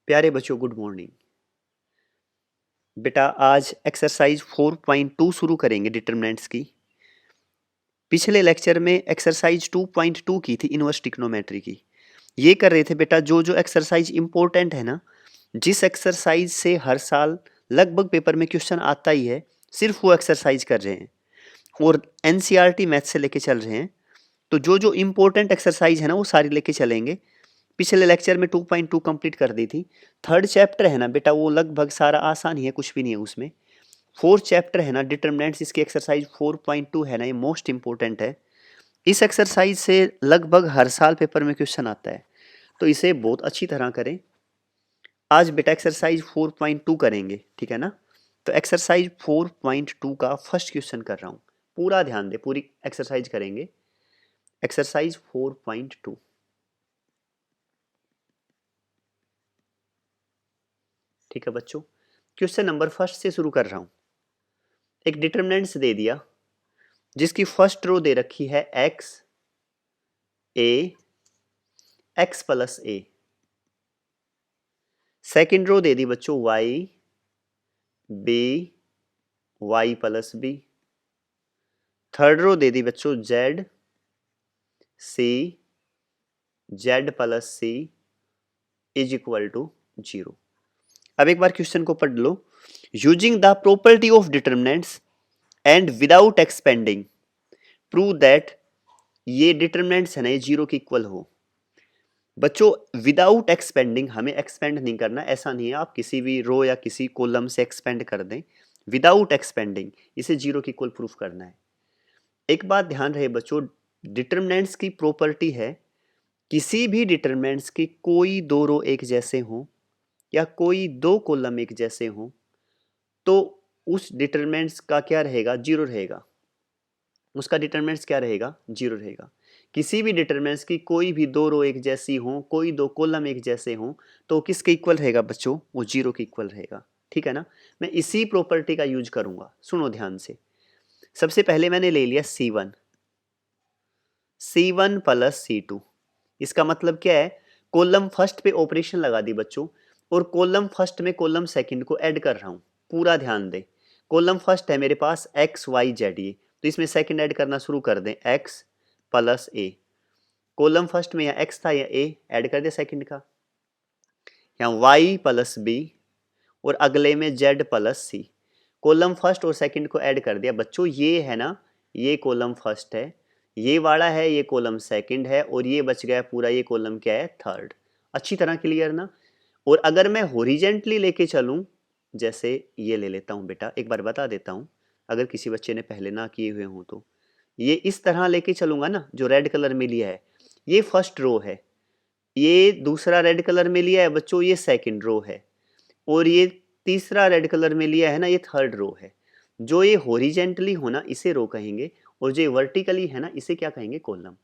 प्यारे बच्चों, good morning. बेटा आज एक्सरसाइज 4.2 शुरू करेंगे डिटरमिनेंट्स की। पिछले लेक्चर में एक्सरसाइज 2.2 की थी, इनवर्स ट्रिग्नोमेट्री की। ये कर रहे थे बेटा, जो जो एक्सरसाइज इंपॉर्टेंट है ना, जिस एक्सरसाइज से हर साल लगभग पेपर में क्वेश्चन आता ही है, सिर्फ वो एक्सरसाइज कर रहे हैं और एनसीईआरटी मैथ से लेके चल रहे हैं। तो जो जो इंपॉर्टेंट एक्सरसाइज है ना, वो सारी लेके चलेंगे। पिछले लेक्चर में 2.2 कंप्लीट कर दी थी। थर्ड चैप्टर है ना बेटा, वो लगभग सारा आसान ही है, कुछ भी नहीं है उसमें। फोर्थ चैप्टर है ना, डिटरमिनेंट्स, इसकी एक्सरसाइज 4.2 है ना, ये मोस्ट इंपॉर्टेंट है। इस एक्सरसाइज से लगभग हर साल पेपर में क्वेश्चन आता है, तो इसे बहुत अच्छी तरह करें। आज बेटा एक्सरसाइज 4.2 करेंगे, ठीक है ना। तो एक्सरसाइज 4.2 का फर्स्ट क्वेश्चन कर रहा हूँ, पूरा ध्यान दे, पूरी एक्सरसाइज करेंगे। एक्सरसाइज 4.2, ठीक है बच्चों। क्वेश्चन नंबर फर्स्ट से शुरू कर रहा हूँ। एक डिटरमिनेंट्स दे दिया जिसकी फर्स्ट रो दे रखी है x plus a. Second row दे दी बच्चों b y plus b. Third row दे दी बच्चों Z plus c is equal to 0। अब एक बार क्वेश्चन को पढ़ लो। Using the property of determinants and without expanding prove that ये डिटरमिनेंट्स है ना, ये 0 के इक्वल हो। बच्चों विदाउट एक्सपेंडिंग, हमें एक्सपेंड नहीं करना, ऐसा नहीं है आप किसी भी रो या किसी कॉलम से एक्सपेंड कर दें। विदाउट एक्सपेंडिंग इसे 0 के इक्वल प्रूफ करना है। एक बात ध्यान रहे बच्चों, डिटरमिनेंट्स की प्रॉपर्टी है, किसी भी डिटरमिनेंट्स की कोई दो रो एक जैसे हों या कोई दो कॉलम एक जैसे हों, तो उस डिटरमिनेंट्स का क्या रहेगा, 0 रहेगा। उसका डिटरमिनेंट्स क्या रहेगा, 0 रहेगा। किसी भी डिटरमिनेंट्स की कोई भी दो रो एक जैसी हो, कोई दो कॉलम एक जैसे हो, तो किसके इक्वल रहेगा बच्चों, वो 0 के इक्वल रहेगा, ठीक है ना। मैं इसी प्रॉपर्टी का यूज करूंगा, सुनो ध्यान से। सबसे पहले मैंने ले लिया C1 प्लस C2। इसका मतलब क्या है, कॉलम फर्स्ट पे ऑपरेशन लगा दी बच्चों, और कॉलम फर्स्ट में कॉलम सेकंड को ऐड कर रहा हूं। पूरा ध्यान दे, कॉलम फर्स्ट है मेरे पास एक्स वाई जेड, ये तो इसमें सेकंड ऐड करना शुरू कर दें, एक्स प्लस ए। कॉलम फर्स्ट में या एक्स था या ए, ऐड कर दे सेकंड का। यहाँ वाई प्लस बी, और अगले में जेड प्लस सी। कॉलम फर्स्ट और सेकंड को ऐड कर दिया बच्चों। ये है ना, ये कॉलम फर्स्ट है, ये वाला है, ये कॉलम सेकंड है, और ये बच गया पूरा, ये कॉलम क्या है, थर्ड। अच्छी तरह क्लियर ना। और अगर मैं हॉरिजेंटली लेके चलूं, जैसे ये ले लेता हूं बेटा, एक बार बता देता हूं, अगर किसी बच्चे ने पहले ना किए हुए हों तो ये इस तरह लेके चलूंगा ना, जो रेड कलर में लिया है ये फर्स्ट रो है, ये दूसरा रेड कलर में लिया है बच्चों, ये सेकंड रो है, और ये तीसरा रेड कलर में लिया है ना, ये थर्ड रो है। जो ये हॉरिजेंटली हो ना, इसे रो कहेंगे, और जो वर्टिकली है ना, इसे क्या कहेंगे, कॉलम।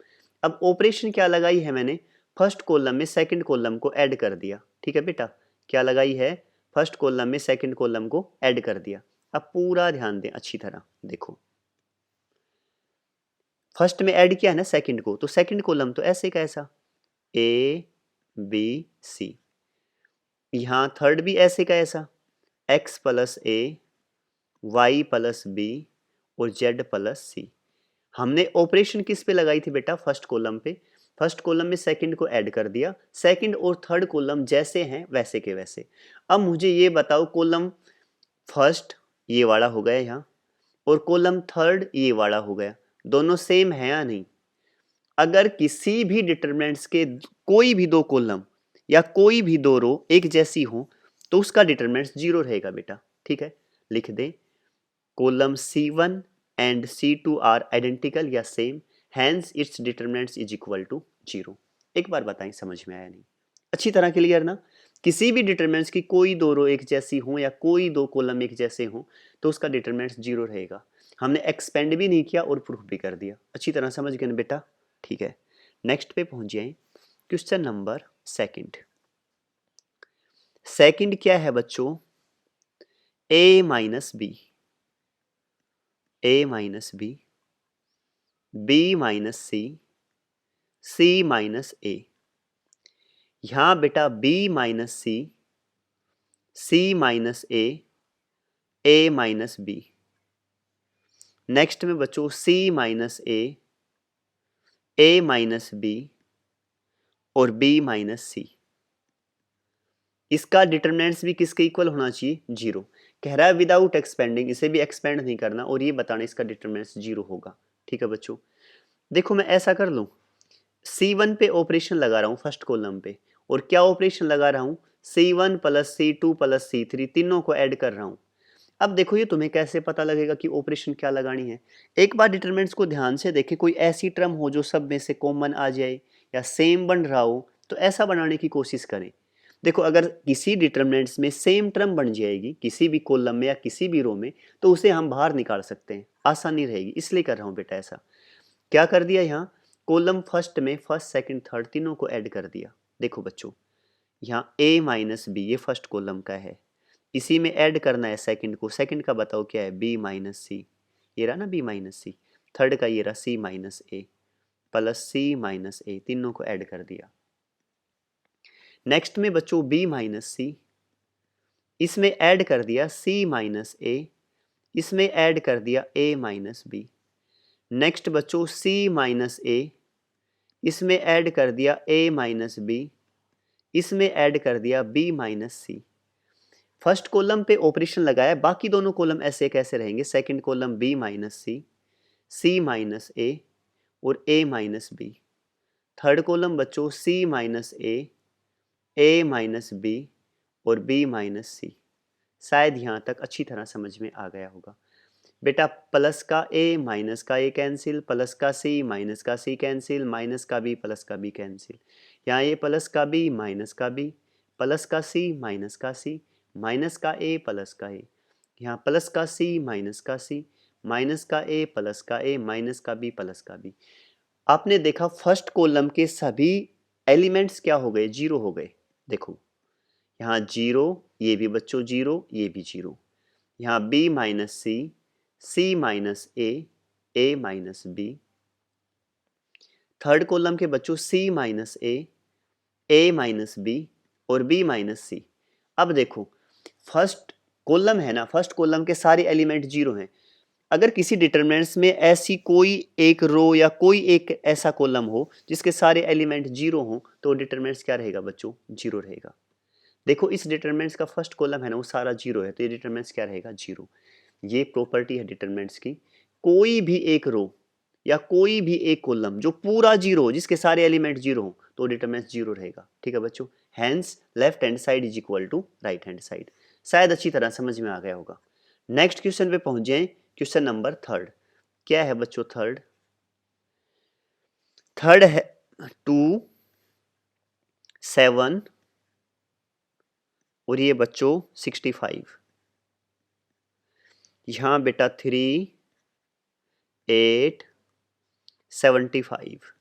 अब ऑपरेशन क्या लगाई है मैंने, फर्स्ट कॉलम में सेकंड कॉलम को ऐड कर दिया, ठीक है बेटा। क्या लगाई है, फर्स्ट कॉलम में सेकंड कॉलम को ऐड कर दिया। अब पूरा ध्यान दें अच्छी तरह, देखो फर्स्ट में ऐड किया है ना सेकंड को, तो सेकंड कॉलम तो ऐसे का ऐसा, ए बी सी। यहाँ थर्ड भी ऐसे का ऐसा, एक्स प्लस ए वाई प्लस बी और जेड प्लस सी। हमने ऑपरेशन किस पे लगाई थी बेटा, फर्स्ट कॉलम पे। फर्स्ट कॉलम में सेकंड को ऐड कर दिया, सेकंड और थर्ड कॉलम जैसे हैं वैसे के वैसे। अब मुझे ये बताओ, कॉलम फर्स्ट ये वाला हो गया यहाँ, और कॉलम थर्ड ये वाला हो गया, दोनों सेम है या नहीं। अगर किसी भी डिटरमिनेंट्स के कोई भी दो कॉलम या कोई भी दो रो एक जैसी हो, तो उसका डिटरमिनेंट्स 0 रहेगा बेटा, ठीक है। लिख दे, column C1 and C2 are identical या same, hence its determinants is equal to 0। एक बार बताएं समझ में आया नहीं, अच्छी तरह क्लियर ना। किसी भी डिटरमिनेंट्स की कोई दो रो एक जैसी हो या कोई दो कॉलम एक जैसे हो, तो उसका डिटरमिनेंट्स 0 रहेगा। हमने एक्सपेंड भी नहीं किया और प्रूफ भी कर दिया, अच्छी तरह समझ गए ना बेटा, ठीक है। नेक्स्ट पे पहुंच जाए, क्वेश्चन नंबर सेकंड। सेकंड क्या है बच्चों, a minus b, a minus B, B minus C, C minus a. यहां बेटा बी माइनस सी सी माइनस ए माइनस बी। नेक्स्ट में बच्चों सी माइनस ए माइनस बी और बी माइनस सी। इसका डिटरमिनेंट्स भी किसके इक्वल होना चाहिए? जीरो। कह रहा है विदाउट एक्सपेंडिंग, इसे भी एक्सपेंड नहीं करना और ये बताना इसका डिटरमिनेंट्स जीरो होगा। ठीक है बच्चों, देखो मैं ऐसा कर लूँ, C1 पे ऑपरेशन लगा रहा हूँ फर्स्ट कॉलम पे, और क्या ऑपरेशन लगा रहा हूँ? C1 plus C2 plus C3 तीनों को ऐड कर रहा हूँ। अब देखो ये तुम्हें कैसे पता लगेगा कि ऑपरेशन क्या लगानी है? एक बार डिटरमिनेंट्स को ध्यान से देखें, कोई ऐसी टर्म हो जो सब में से कॉमन आ जाए या सेम बन रहा हो, तो ऐसा बनाने की कोशिश करें। देखो अगर किसी डिटरमिनेंट्स में सेम टर्म बन जाएगी किसी भी कॉलम में या किसी भी रो में, तो उसे हम बाहर निकाल सकते हैं, आसानी रहेगी, इसलिए कर रहा हूँ बेटा ऐसा। क्या कर दिया यहाँ? कॉलम फर्स्ट में फर्स्ट सेकंड थर्ड तीनों को ऐड कर दिया। देखो बच्चों यहाँ a माइनस बी ये फर्स्ट कॉलम का है, इसी में ऐड करना है सेकंड को। सेकंड का बताओ क्या है? b माइनस सी। ये रहा ना b माइनस सी। थर्ड का ये रहा c माइनस ए प्लस c माइनस ए, तीनों को ऐड कर दिया। नेक्स्ट में बच्चों b माइनस सी, इसमें ऐड कर दिया c माइनस ए, इसमें ऐड कर दिया a माइनस बी। नेक्स्ट बच्चों c माइनस ए, इसमें ऐड कर दिया a माइनस बी, इसमें ऐड कर दिया b minus C. First column पे ऑपरेशन लगाया, बाकी दोनों कॉलम ऐसे कैसे रहेंगे? Second column b minus C, c minus A और a minus B. Third column बच्चों c माइनस ए माइनस बी और b माइनस सी। शायद यहाँ तक अच्छी तरह समझ में आ गया होगा बेटा। प्लस का a माइनस का a कैंसिल, प्लस का c माइनस का c कैंसिल, माइनस का b प्लस का b कैंसिल। यहाँ ये प्लस का b माइनस का b, प्लस का c माइनस का c, माइनस का a प्लस का a, यहाँ प्लस का c माइनस का c, माइनस का a प्लस का a, माइनस का b प्लस का b। आपने देखा फर्स्ट कॉलम के सभी एलिमेंट्स क्या हो गए? जीरो हो गए। देखो यहाँ जीरो, ये भी बच्चों जीरो, ये भी जीरो। यहाँ b minus C, c minus ए माइनस बी। थर्ड कॉलम के बच्चों c माइनस ए माइनस बी और b माइनस सी। अब देखो फर्स्ट कॉलम है ना, फर्स्ट कॉलम के सारे एलिमेंट जीरो हैं। अगर किसी डिटरमिनेंट्स में ऐसी कोई एक रो या कोई एक ऐसा कॉलम हो जिसके सारे एलिमेंट जीरो हों, तो डिटरमिनेंट्स क्या रहेगा बच्चों? जीरो रहेगा। देखो इस डिटरमिनेंट्स का फर्स्ट कॉलम है ना वो सारा जीरो है, तो ये डिटरमिनेंट्स क्या रहेगा? जीरो। ये प्रॉपर्टी है डिटरमिनेंट्स की। कोई भी एक रो या कोई भी एक कॉलम जो पूरा जीरो हो, जिसके सारे एलिमेंट जीरो हो, तो डिटरमिनेंट्स जीरो रहेगा। ठीक है बच्चों, hence left hand side is equal to right hand side. शायद अच्छी तरह समझ में आ गया होगा। नेक्स्ट क्वेश्चन पे पहुंच जाए, क्वेश्चन नंबर थर्ड। क्या है बच्चों थर्ड? थर्ड है 2 7 और ये बच्चों 65। यहाँ बेटा 3 8 75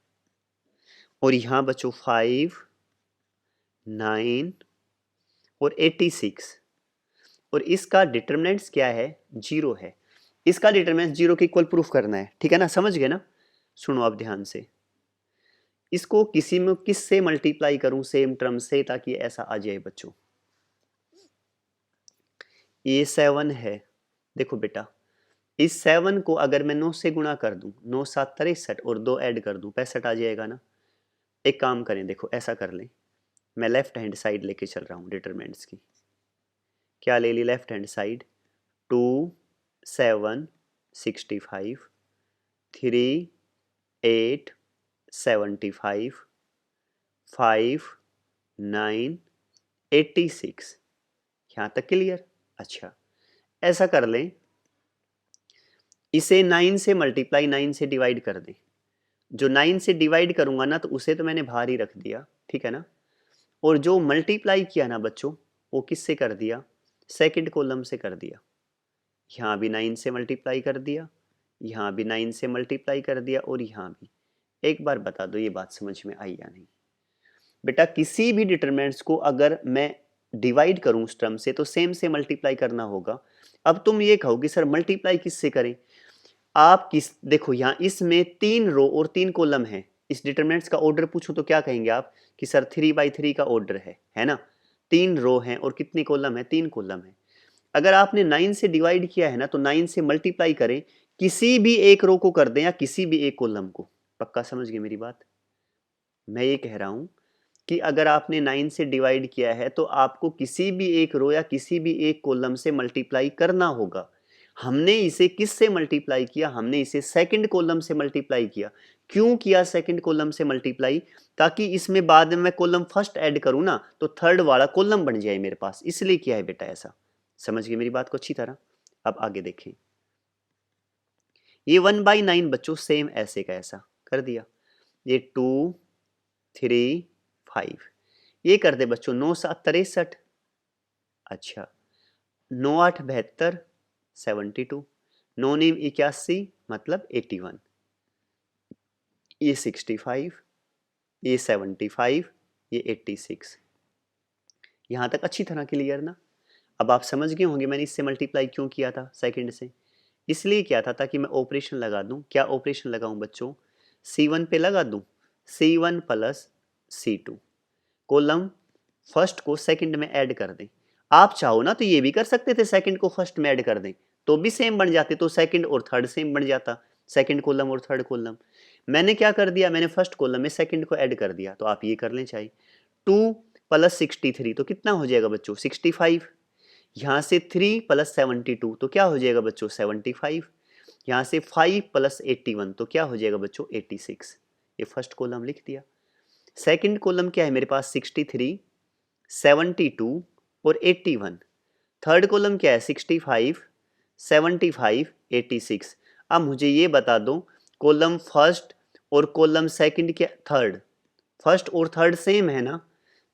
और यहाँ बच्चों 5 9 और 86। और इसका डिटरमिनेंट्स क्या है? जीरो है। इसका डिटरमिनेंट्स जीरो के इक्वल प्रूफ करना है। ठीक है ना, समझ गए ना? सुनो आप ध्यान से, इसको किसी में किस से मल्टीप्लाई करूं सेम टर्म से, ताकि ऐसा आ जाए बच्चों। ये 7 है, देखो बेटा इस 7 को अगर मैं 9 से गुणा कर दूं, 9 7 63 और 2 ऐड कर दूं, 65 आ जाएगा ना। एक काम करें, देखो ऐसा कर लें, मैं लेफ्ट हैंड साइड लेके चल रहा हूँ डिटरमिनेंट्स की। क्या ले ली लेफ्ट हैंड साइड? 2 7 65 3 8 75 5 9 86। यहाँ तक क्लियर? अच्छा ऐसा कर लें, इसे 9 से मल्टीप्लाई 9 से डिवाइड कर दें। जो 9 से डिवाइड करूंगा ना, तो उसे तो मैंने बाहर ही रख दिया, ठीक है ना। और जो मल्टीप्लाई किया ना बच्चों, वो किससे कर दिया? सेकंड कॉलम से कर दिया। यहाँ भी 9 से मल्टीप्लाई कर दिया, यहाँ भी 9 से मल्टीप्लाई कर दिया और यहाँ भी। एक बार बता दो ये बात समझ में आई या नहीं? बेटा किसी भी डिटरमिनेंट्स को अगर मैं डिवाइड करूं उस टर्म से, तो सेम से मल्टीप्लाई करना होगा। अब तुम ये कहो कि सर मल्टीप्लाई किससे करें? आप किस, देखो यहाँ इसमें 3 रो और 3 कॉलम है। इस डिटरमिनेंट्स का ऑर्डर पूछूं तो क्या कहेंगे आप? कि सर 3 by 3 का ऑर्डर है ना। 3 रो हैं और कितने कॉलम है, 3 कॉलम है। अगर आपने 9 से डिवाइड किया है ना, तो 9 से मल्टीप्लाई करें, किसी भी एक रो को कर दें या किसी भी एक कॉलम को। पक्का समझ गए मेरी बात? मैं ये कह रहा हूं कि अगर आपने 9 से डिवाइड किया है तो आपको किसी भी एक रो या किसी भी एक कॉलम से मल्टीप्लाई करना होगा। हमने इसे किससे मल्टीप्लाई किया? हमने इसे सेकंड कॉलम से मल्टीप्लाई किया। क्यों किया सेकंड कॉलम से मल्टीप्लाई? ताकि इसमें बाद में मैं कॉलम फर्स्ट ऐड करूं ना, तो थर्ड वाला कॉलम बन जाए मेरे पास, इसलिए किया है बेटा ऐसा। समझ गए मेरी बात को अच्छी तरह? अब आगे देखें, ये 1/9 बच्चों सेम ऐसे का ऐसा कर दिया। ये 2 3 5, ये कर दे बच्चों 9 7 63। अच्छा, 9 8 72 72, 9 9 81 मतलब 81, ये 65, ये 75, ये 86। यहाँ तक अच्छी तरह क्लियर ना? अब आप समझ गए होंगे मैंने इससे मल्टीप्लाई क्यों किया था सेकंड से। इसलिए किया था ताकि मैं ऑपरेशन लगा दूं। क्या ऑपरेशन लगाऊं बच्चों? C1 पे लगा दूं, C1 plus C2, column first को सेकंड में ऐड कर दें। आप चाहो ना तो ये भी कर सकते थे, सेकंड को फर्स्ट में ऐड कर दें तो भी सेम बन जाते, तो सेकंड और थर्ड सेम बन जाता, सेकंड कॉलम और थर्ड कॉलम। मैंने क्या कर दिया, मैंने फर्स्ट कॉलम में सेकंड को ऐड कर दिया, तो आप ये कर लें चाहे। 2 प्लस 63 तो कितना हो जाएगा बच्चों? 65। यहाँ से 3 प्लस 72 तो क्या हो जाएगा बच्चों? 75। यहाँ से 5 प्लस 81 तो क्या हो जाएगा बच्चों? 86। ये फर्स्ट कॉलम लिख दिया। सेकंड कॉलम क्या है मेरे पास? 63, 72 और 81। थर्ड कॉलम क्या है? 65, 75, 86। अब मुझे ये बता दो, कॉलम फर्स्ट और कॉलम सेकंड क्या? थर्ड, फर्स्ट और थर्ड सेम है ना?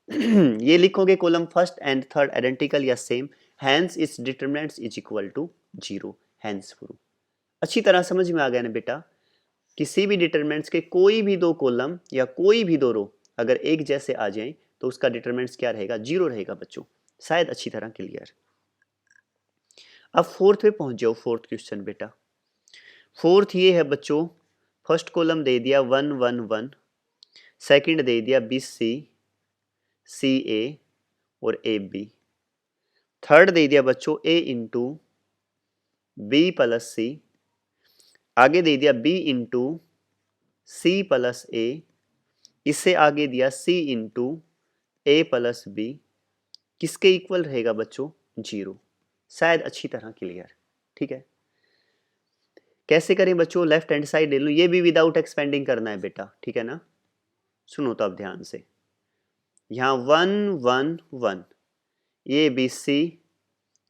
ये लिखोगे column first and third identical या same, hence it's determinants is equal to 0, hence prove. अच्छी तरह समझ में आ गया ना बेटा? किसी भी डिटरमिनेंट्स के कोई भी दो कॉलम या कोई भी दो रो अगर एक जैसे आ जाएं तो उसका डिटरमिनेंट्स क्या रहेगा? 0 रहेगा बच्चों। शायद अच्छी तरह क्लियर। अब फोर्थ पे पहुंच जाओ, फोर्थ क्वेश्चन बेटा। फोर्थ ये है बच्चों, फर्स्ट कॉलम दे दिया 1 1 1, सेकंड दे दिया BC CA और AB, थर्ड दे दिया बच्चों A into B plus C, आगे दे दिया B into C plus A, इससे आगे दिया C into A plus B, किसके इक्वल रहेगा बच्चों? 0। शायद अच्छी तरह क्लियर। ठीक है, कैसे करें बच्चों? लेफ्ट हैंड साइड ले लूँ, ये भी विदाउट एक्सपेंडिंग करना है बेटा, ठीक है ना? सुनो तो अब ध्यान से, यहाँ 1 1 1, ये BC,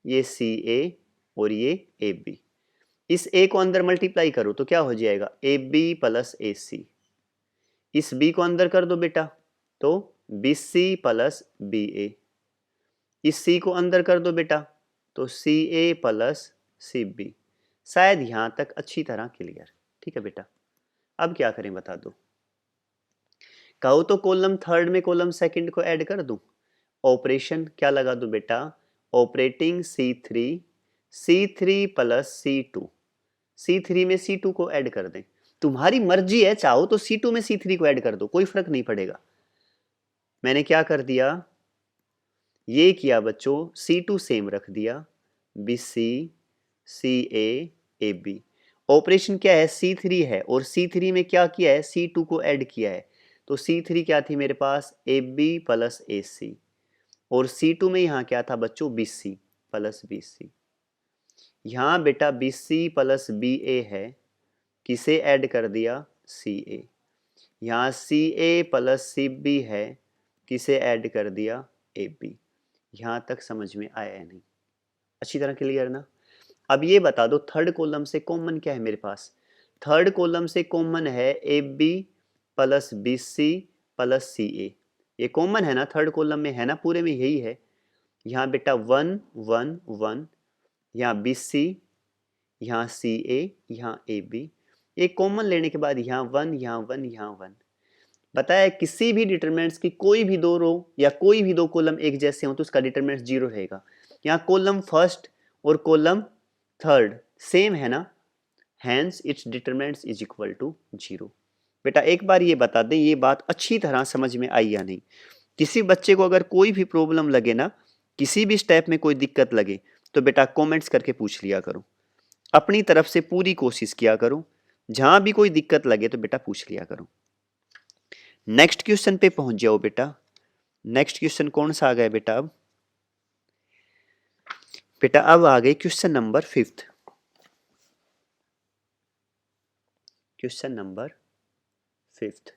ये CA और ये AB, इस A को अंदर मल्टीप्लाई करो तो क्या हो जाएगा? AB plus AC। इस B को अंदर कर दो बेटा तो BC प्लस BA। इस C को अंदर कर दो बेटा तो CA प्लस CB। शायद यहां तक अच्छी तरह क्लियर। ठीक है बेटा, अब क्या करें बता दो? कहो तो कॉलम थर्ड में कॉलम सेकंड को ऐड कर दूं। ऑपरेशन क्या लगा दूं बेटा? Operating C3 plus C2, C3 में C2 को ऐड कर दें। तुम्हारी मर्जी है, चाहो तो C2 में C3 को ऐड कर दो, कोई फर्क नहीं पड़ेगा। मैंने क्या कर दिया, ये किया बच्चों, C2 सेम रख दिया, BC CA AB। ऑपरेशन क्या है? C3 है और C3 में क्या किया है? C2 को ऐड किया है, तो C3 क्या थी मेरे पास? AB प्लस AC, और C2 में यहाँ क्या था बच्चों? BC plus BC। यहाँ बेटा BC प्लस BA है, किसे ऐड कर दिया? CA। यहाँ CA प्लस CB है, किसे ऐड कर दिया? AB। यहाँ तक समझ में आया है नहीं? अच्छी तरह क्लियर ना? अब ये बता दो, थर्ड कॉलम से कॉमन क्या है मेरे पास? थर्ड कॉलम से कॉमन है AB plus BC plus CA। ये कॉमन है ना, थर्ड कॉलम में है ना, पूरे में यही है। यहाँ बेटा 1 1 1, यहाँ BC, यहाँ CA, यहाँ AB। एक कॉमन लेने के बाद यहाँ 1 यहाँ 1 यहाँ 1। बताया किसी भी डिटरमिनेंट्स की कोई भी दो रो या कोई भी दो कॉलम एक जैसे हो तो उसका डिटरमिनेंट 0 रहेगा। यहाँ कॉलम फर्स्ट और कॉलम थर्ड सेम है ना, hence it's determinants is equal to 0। बेटा एक बार ये बता दें, ये बात अच्छी तरह समझ में आई या नहीं? किसी बच्चे को अगर कोई भी प्रॉब्लम लगे ना, किसी भी स्टेप में कोई दिक्कत लगे, तो बेटा कमेंट्स करके पूछ लिया करो, अपनी तरफ से पूरी कोशिश किया करो, जहां भी कोई दिक्कत लगे तो बेटा पूछ लिया करो। नेक्स्ट क्वेश्चन पे पहुंच जाओ बेटा। नेक्स्ट क्वेश्चन कौन सा आ गया बेटा? अब बेटा अब आ गए क्वेश्चन नंबर 5। क्वेश्चन नंबर 5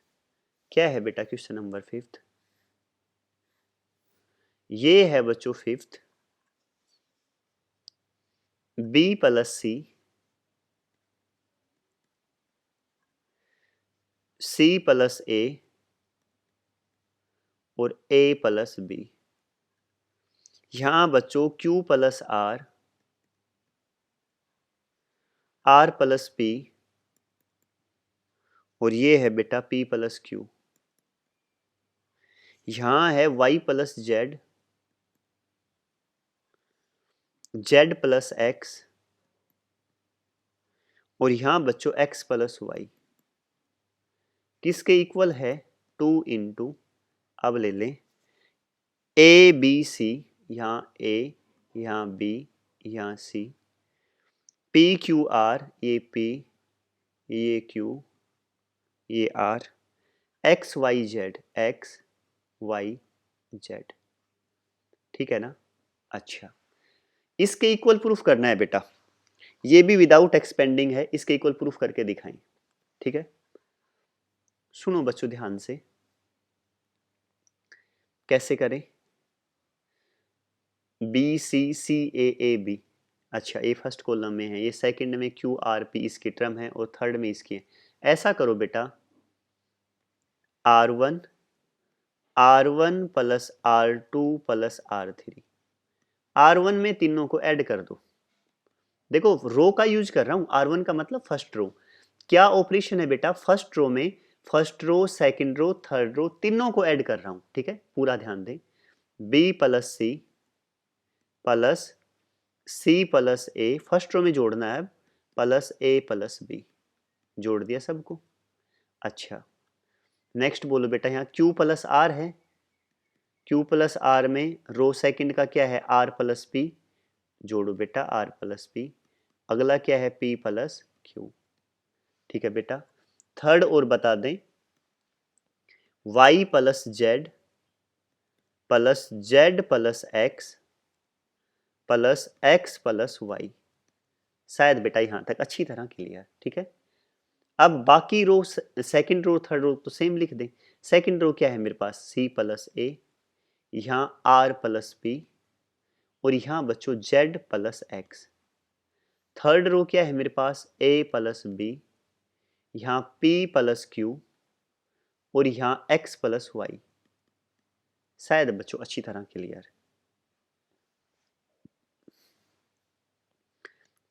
क्या है बेटा? क्वेश्चन नंबर 5 ये है बच्चों 5 b plus c plus a और a प्लस b। यहां बच्चों q plus r plus p और ये है बेटा p प्लस q। यहां है y plus z, z plus x और यहां बच्चों x प्लस y किसके इक्वल है? 2 इंटू, अब ले लें ए बी सी, यहाँ ए, यहाँ बी, यहाँ सी, पी क्यू आर, ये पी, ये क्यू, ये R, X Y Z, X Y Z. ठीक है ना? अच्छा, इसके इक्वल प्रूफ करना है बेटा, ये भी विदाउट एक्सपेंडिंग है, इसके इक्वल प्रूफ करके दिखाएं। ठीक है, सुनो बच्चों ध्यान से, कैसे करें? B C C A B. अच्छा, ए फर्स्ट कॉलम में है, ये सेकंड में क्यू आर पी इसकी टर्म है और थर्ड में इसकी है। ऐसा करो बेटा, R1 plus R2 plus R3, R1 में तीनों को ऐड कर दो। देखो रो का यूज कर रहा हूं, R1 का मतलब फर्स्ट रो। क्या ऑपरेशन है बेटा? फर्स्ट रो में first row, second row, third row तीनों को ऐड कर रहा हूं। ठीक है, पूरा ध्यान दें। B plus c plus c plus a, first row में जोड़ना है, प्लस ए प्लस बी, जोड़ दिया सबको। अच्छा, नेक्स्ट बोलो बेटा, यहाँ Q प्लस आर है, Q प्लस आर में रो सेकंड का क्या है? R प्लस पी, जोड़ो बेटा R प्लस पी। अगला क्या है? P plus Q. ठीक है बेटा, थर्ड और बता दें, Y plus Z plus Z plus X plus X plus Y. शायद बेटा यहां तक अच्छी तरह क्लियर। ठीक है, अब बाकी रो, सेकंड रो थर्ड रो तो सेम लिख दें। सेकंड रो क्या है मेरे पास? सी प्लस ए, यहाँ आर प्लस पी और यहाँ बच्चों Z plus X. Third row क्या है मेरे पास? ए प्लस बी, यहाँ पी प्लस क्यू और यहाँ एक्स प्लस वाई। शायद बच्चों अच्छी तरह क्लियर।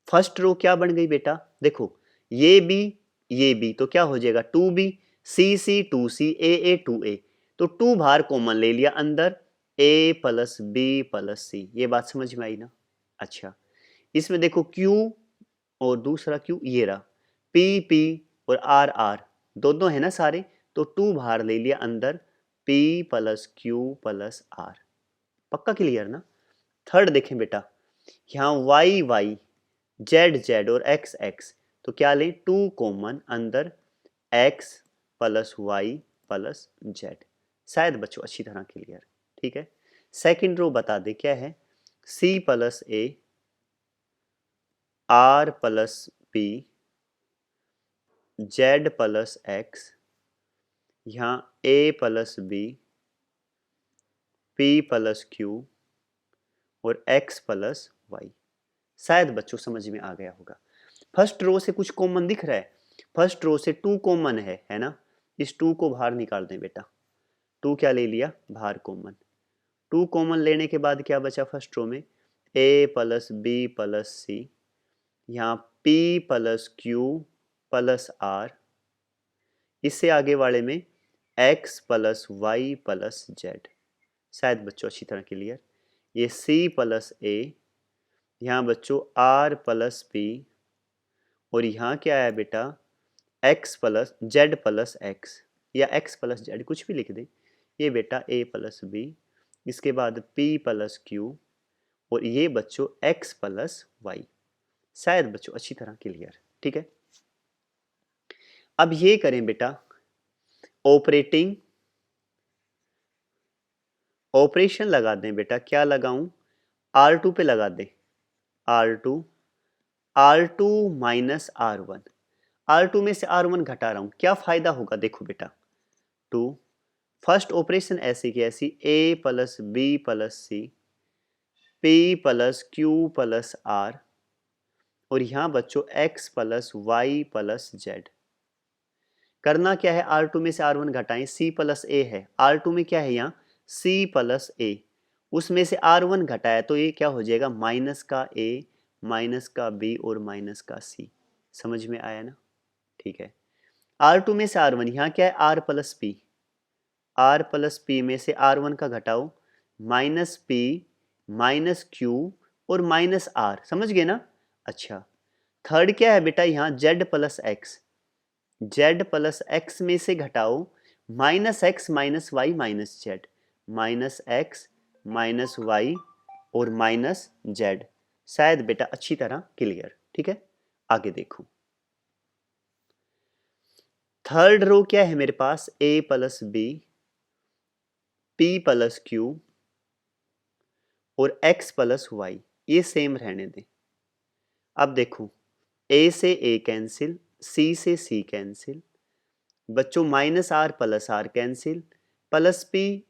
फर्स्ट रो क्या बन गई बेटा? देखो ये बी तो क्या हो जाएगा? 2b, सी 2c, ए 2a, तो 2 बाहर कॉमन ले लिया अंदर, a प्लस बी प्लस सी। ये बात समझ में आई ना? अच्छा, इसमें देखो Q और दूसरा Q ये रहा, P और R दोनों है ना सारे, तो 2 बाहर ले लिया अंदर, P plus Q plus R। पक्का क्लियर ना? थर्ड देखें बेटा, यहाँ Y जेड और एक्स, तो क्या लें? 2 कॉमन अंदर, x plus Y plus Z. शायद बच्चों अच्छी तरह क्लियर। ठीक है, सेकंड रो बता दे क्या है? C plus A, R plus P, Z plus X, यहाँ a plus B, p plus Q और x प्लस वाई। शायद बच्चों समझ में आ गया होगा। फर्स्ट रो से कुछ कॉमन दिख रहा है? फर्स्ट रो से 2 कॉमन है ना? इस 2 को बाहर निकाल दें बेटा। 2 क्या ले लिया? बाहर कॉमन। 2 कॉमन लेने के बाद क्या बचा फर्स्ट रो में? a plus B plus C, यहाँ p plus Q plus R, इससे आगे वाले में x plus Y plus Z. शायद बच्चों अच्छी तरह क्लियर। ये c प्लस ए, यहाँ बच्चों r प्लस पी और यहाँ क्या है बेटा? x plus Z plus x, या x प्लस जेड कुछ भी लिख दें। ये बेटा a प्लस बी, इसके बाद p प्लस क्यू, और ये बच्चों x प्लस वाई। शायद बच्चों अच्छी तरह क्लियर, ठीक है। अब ये करें बेटा ऑपरेटिंग, ऑपरेशन लगा दें बेटा, क्या लगाऊं, R2 पे लगा दें, R2, R2 minus R1, R2 में से R1 घटा रहा हूं, क्या फायदा होगा देखो बेटा, 2, फर्स्ट ऑपरेशन ऐसी की ऐसी, a plus B plus C, p plus Q plus r, और यहां बच्चों x plus Y plus Z. करना क्या है, R2 में से R1 घटाएं, C प्लस ए है, R2 में क्या है यहाँ C प्लस ए, उसमें से R1 घटाया तो ये क्या हो जाएगा, माइनस का A, माइनस का B और माइनस का C। समझ में आया ना, ठीक है। R2 में से R1, यहाँ क्या है R plus P, R plus P में से R1 का घटाओ, माइनस पी माइनस क्यू और माइनस R, समझ गए ना। अच्छा, थर्ड क्या है बेटा, यहाँ Z plus X, z plus X में से घटाओ minus X minus Y minus Z, minus X minus Y और माइनस जेड। शायद बेटा अच्छी तरह क्लियर, ठीक है। आगे देखो, थर्ड रो क्या है मेरे पास, a plus B, p plus Q और x प्लस वाई, ये सेम रहने दें। अब देखो a से a कैंसिल, c से c कैंसिल, बच्चों minus are plus are cancel, plus P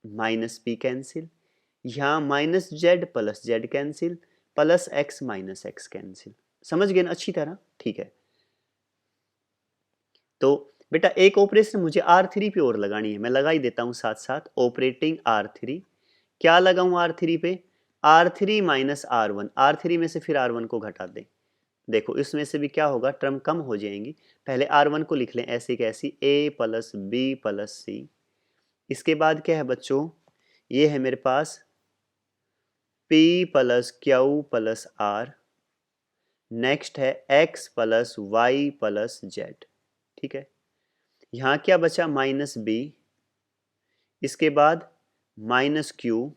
minus P cancel, यहाँ minus Z plus Z cancel, plus x minus x cancel. समझ गए ना अच्छी तरह, ठीक है। तो बेटा एक ऑपरेशन मुझे R3 पे और लगानी है, मैं लगा ही देता हूं साथ साथ, ऑपरेटिंग R3। क्या लगाऊं R3 पे, R3 माइनस R1, R3 में से फिर R1 को घटा दें। देखो इसमें से भी क्या होगा, टर्म कम हो जाएंगी। पहले R1 को लिख लें ऐसी कैसी, a plus B plus C, इसके बाद क्या है बच्चों, ये है मेरे पास p plus Q plus r, next है x plus Y plus Z, ठीक है। यहाँ क्या बचा, माइनस बी, इसके बाद माइनस क्यू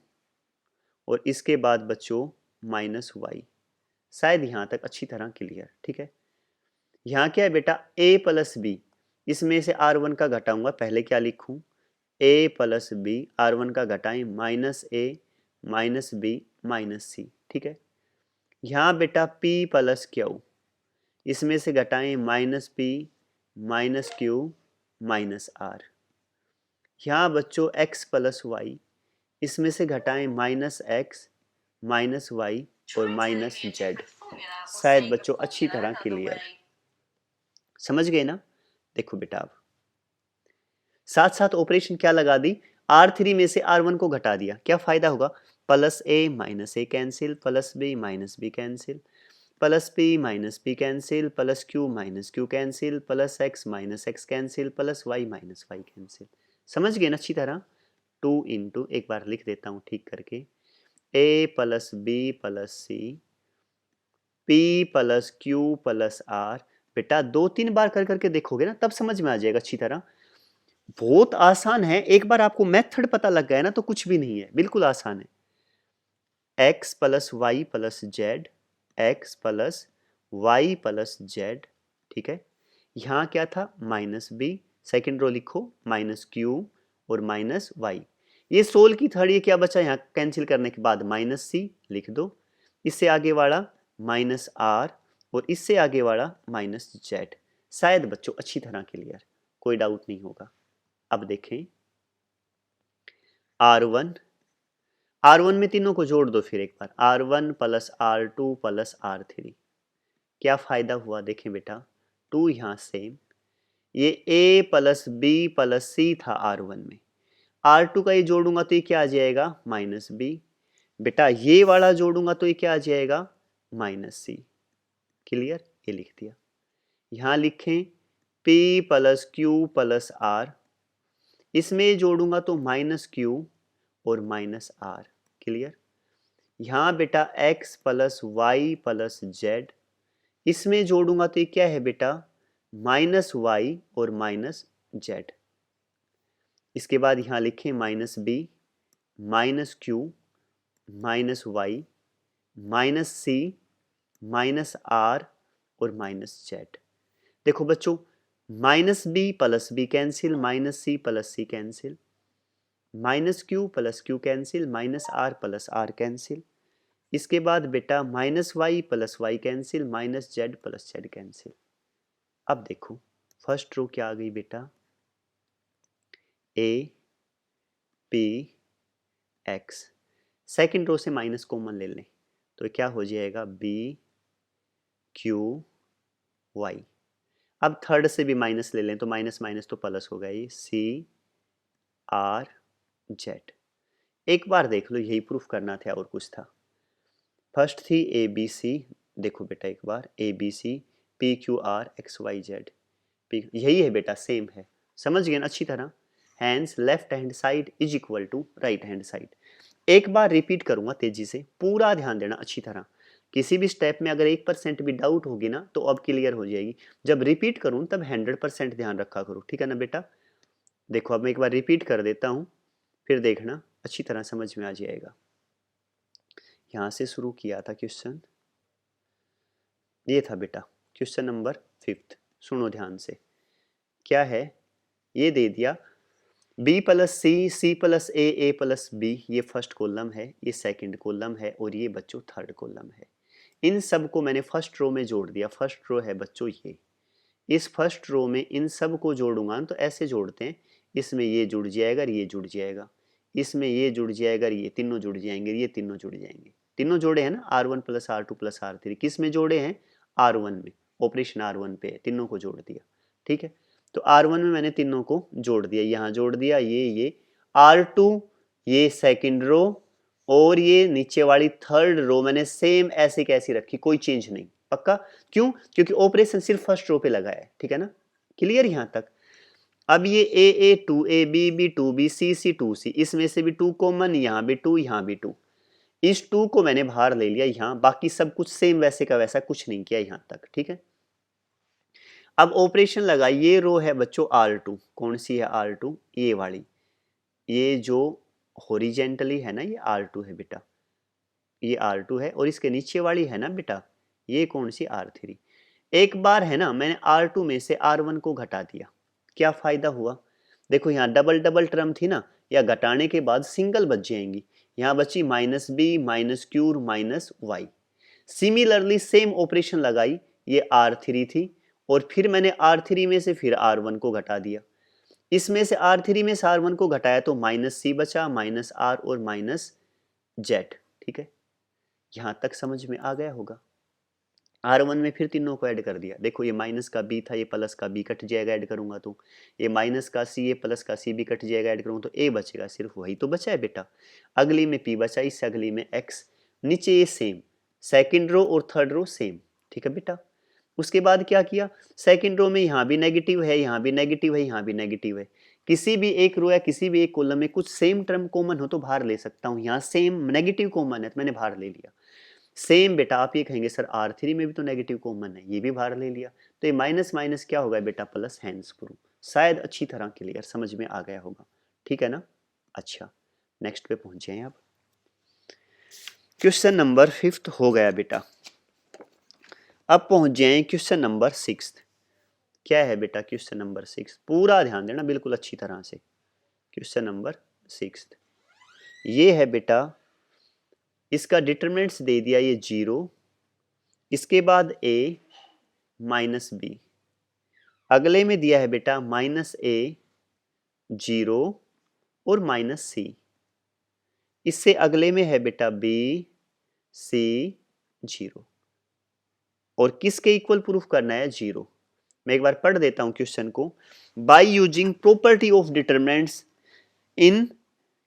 और इसके बाद बच्चों माइनस वाई। शायद यहाँ तक अच्छी तरह क्लियर, ठीक है। यहाँ क्या है बेटा, a प्लस बी, इसमें से R1 का घटाऊंगा, पहले क्या लिखूं, a प्लस बी, R1 का घटाएं, minus a minus B minus c, ठीक है। यहाँ बेटा p प्लस क्यू, इसमें से घटाएं minus P minus Q minus R. यहाँ बच्चों x प्लस वाई, इसमें से घटाएं माइनस एक्स माइनस वाई और माइनस जेड। शायद बच्चों अच्छी तरह क्लियर, समझ गए ना। देखो बेटा अब साथ साथ ऑपरेशन क्या लगा दी, R3 में से R1 को घटा दिया, क्या फायदा होगा, plus a minus A cancel, plus B minus B cancel, plus P minus P cancel, plus Q minus Q cancel, plus x minus x cancel, plus Y minus Y cancel. समझ गए ना अच्छी तरह। 2 इंटू, एक बार लिख देता हूँ ठीक करके, a plus B plus C, p plus Q plus R. बेटा 2-3 बार कर करके देखोगे ना तब समझ में आ जाएगा अच्छी तरह। बहुत आसान है, एक बार आपको मेथड पता लग गया ना तो कुछ भी नहीं है, बिल्कुल आसान है। x plus Y plus Z, X plus Y plus Z, ठीक है। यहाँ क्या था, माइनस बी, सेकेंड रो लिखो, माइनस क्यू और माइनस वाई। ये सोल की थर्ड, ये क्या बचा, यहाँ कैंसिल करने के बाद माइनस सी लिख दो, इससे आगे वाला माइनस आर और इससे आगे वाला माइनस जेड। शायद बच्चों अच्छी तरह क्लियर, कोई डाउट नहीं होगा। अब देखें R1, R1 में तीनों को जोड़ दो फिर एक बार, R1 plus R2 plus R3। क्या फायदा हुआ देखें बेटा, 2 यहाँ सेम, ये a प्लस बी प्लस सी था R1 में, R2 का ये जोड़ूंगा तो ये क्या आ जाएगा, माइनस बी। बेटा ये वाला जोड़ूंगा तो ये क्या आ जाएगा, माइनस सी। क्लियर, ये लिख दिया। यहाँ लिखें p plus Q plus R, इसमें जोड़ूंगा तो माइनस क्यू और माइनस आर। क्लियर। यहाँ बेटा x plus Y plus Z, इसमें जोड़ूंगा तो ये क्या है बेटा, माइनस वाई और माइनस जेड। इसके बाद यहाँ लिखें minus B minus Q minus Y minus C minus R और माइनस जेड। देखो बच्चों, minus B plus B cancel, minus C plus C cancel, minus Q plus Q cancel, minus are plus are cancel. इसके बाद बेटा minus Y plus Y cancel, minus Z plus Z cancel. अब देखो first row क्या आ गई बेटा, A P X, second row से माइनस कॉमन ले लें तो क्या हो जाएगा, बी क्यू वाई। अब थर्ड से भी माइनस ले लें तो माइनस माइनस तो प्लस होगा, ये सी आर जेड। एक बार देख लो, यही प्रूफ करना था और कुछ था। फर्स्ट थी ए बी सी, देखो बेटा एक बार A B C P Q R X Y Z, P यही है बेटा, सेम है, समझ गए ना अच्छी तरह। Hence left hand side is equal to right hand side. एक बार रिपीट करूंगा तेजी से, पूरा ध्यान देना अच्छी तरह। किसी भी स्टेप में अगर 1% भी डाउट होगी ना तो अब क्लियर हो जाएगी, जब रिपीट करूं तब 100% ध्यान रखा करो, ठीक है ना बेटा। देखो अब मैं एक बार रिपीट कर देता हूं, फिर देखना अच्छी तरह समझ में आ जाएगा। यहां से शुरू किया था क्वेश्चन, ये था बेटा क्वेश्चन नंबर 5, सुनो ध्यान से। क्या है, ये दे दिया b प्लस सी, सी प्लस ए प्लस बी, ये फर्स्ट कॉलम है, ये सेकंड कॉलम है और ये बच्चों थर्ड कॉलम है। इन सब को मैंने फर्स्ट रो में जोड़ दिया। फर्स्ट रो है बच्चों ये, इस फर्स्ट रो में इन सब को जोड़ूंगा तो ऐसे जोड़ते हैं, इसमें ये जुड़ जाएगा, ये जुड़ जाएगा, इसमें ये जुड़ जाएगा, ये तीनों जुड़ जाएंगे, ये तीनों जुड़ जाएंगे। तीनों जोड़े हैं ना, R1 plus R2 plus R3, किस में जोड़े हैं, R1 में, ऑपरेशन R1 पे है, तीनों को जोड़ दिया, ठीक है। तो R1 में मैंने तीनों को जोड़ दिया, यहाँ जोड़ दिया, ये R2 ये सेकंड रो और ये नीचे वाली थर्ड रो मैंने सेम ऐसे कैसी रखी, कोई चेंज नहीं, पक्का। क्यों, क्योंकि ऑपरेशन सिर्फ फर्स्ट रो पे लगा है, ठीक है ना, क्लियर यहां तक। अब ये ए 2 ए बी 2 बी सी 2 सी, इसमें से भी 2 कॉमन, यहाँ भी 2 यहाँ भी 2, इस 2 को मैंने बाहर ले लिया यहाँ, बाकी सब कुछ सेम वैसे का वैसा, कुछ नहीं किया यहाँ तक, ठीक है। अब ऑपरेशन लगा, ये रो है बच्चों R2, कौन सी है R2, ये वाली, ये जो हॉरिजेंटली है ना ये R2 है बेटा, ये R2 है, और इसके नीचे वाली है ना बेटा ये कौन सी R3। एक बार है ना मैंने R2 में से R1 को घटा दिया, क्या फायदा हुआ, देखो यहाँ डबल डबल टर्म थी ना, या घटाने के बाद सिंगल बच जाएंगी, यहाँ बची minus B minus Q minus Y. Similarly same operation लगाई, ये R3 थी और फिर मैंने R3 में से फिर R1 को घटा दिया, इसमें से R3 में से R1 को घटाया तो माइनस सी बचा, माइनस R और माइनस जेड, ठीक है। यहां तक समझ में आ गया होगा। R1 में फिर तीनों को ऐड कर दिया, देखो ये माइनस का B था, ये प्लस का B कट जाएगा ऐड करूंगा तो, ये माइनस का C, ये प्लस का C भी कट जाएगा ऐड करूंगा तो A बचेगा, सिर्फ वही तो बचा है बेटा। अगली में P बचा, इससे अगली में X, नीचे ये सेम, सेकंड रो और थर्ड रो सेम, ठीक है बेटा। उसके बाद क्या किया, सेकंड रो में यहाँ भी नेगेटिव है, यहाँ भी नेगेटिव है, यहाँ भी नेगेटिव है, किसी भी एक रो या किसी भी एक कॉलम में कुछ सेम टर्म कॉमन हो तो बाहर ले सकता हूँ, यहाँ सेम नेगेटिव कॉमन है तो मैंने बाहर ले लिया। सेम बेटा आप ये कहेंगे सर R3 में भी तो नेगेटिव कॉमन है, ये भी बाहर ले लिया, तो ये माइनस माइनस क्या होगा बेटा प्लस, हैंड्स प्रूफ। शायद अच्छी तरह क्लियर समझ में आ गया होगा, ठीक है ना। अच्छा नेक्स्ट पे पहुंचे हैं, अब क्वेश्चन नंबर 5 हो गया बेटा। अब पहुंच जाए क्वेश्चन नंबर 6। क्या है बेटा क्वेश्चन नंबर 6, पूरा ध्यान देना बिल्कुल अच्छी तरह से। क्वेश्चन नंबर 6 ये है बेटा, इसका डिटरमिनेंट्स दे दिया ये 0, इसके बाद a माइनस बी, अगले में दिया है बेटा माइनस a 0 और माइनस सी, इससे अगले में है बेटा b c 0, और किसके इक्वल प्रूफ करना है 0। मैं एक बार पढ़ देता हूं क्वेश्चन को। By using property of determinants in